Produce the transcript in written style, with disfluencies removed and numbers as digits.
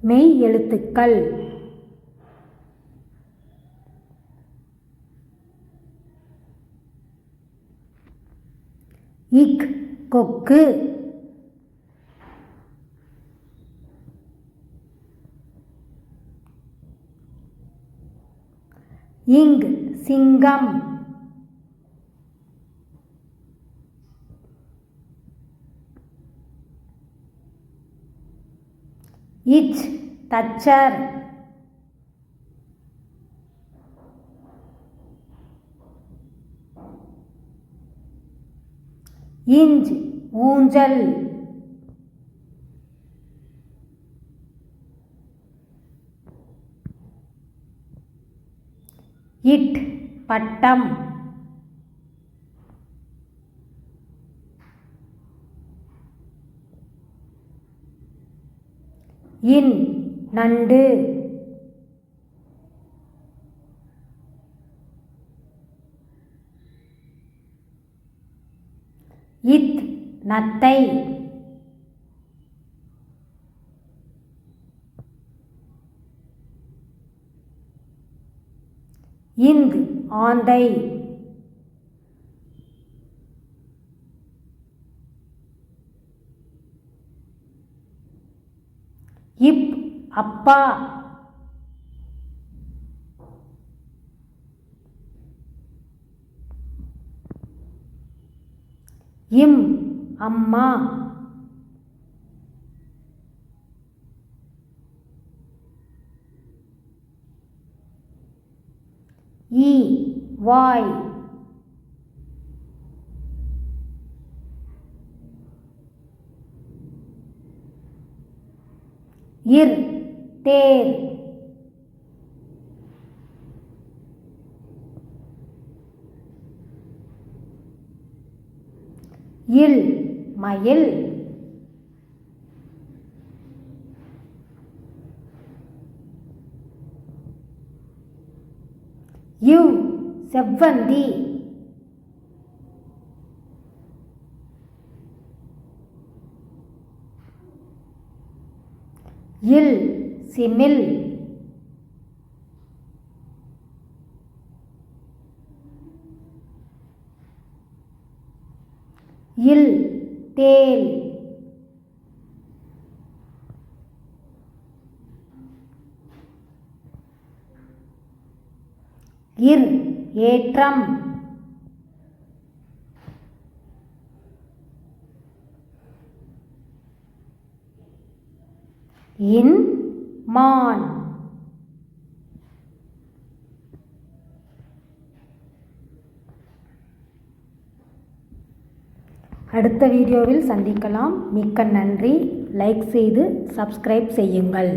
மெய் எழுத்துக்கள். இக் கொக்கு. இங் சிங்கம். இச் தச்சர். இஞ்ச் ஊஞ்சல். இட் பட்டம். இன் நண்டு. இத் நத்தை. இந்த் ஆந்தை. இப் அப்பா. இம் அம்மா. ஈ வாய். இர் தேர். இல் மயில். இவ் செவ்வந்தி. இல் சிமிழ். இல் தேல். இர் ஏற்றம். இன் மான். அடுத்த வீடியோவில் சந்திக்கலாம். மிக்க நன்றி. லைக் செய்து சப்ஸ்கிரைப் செய்யுங்கள்.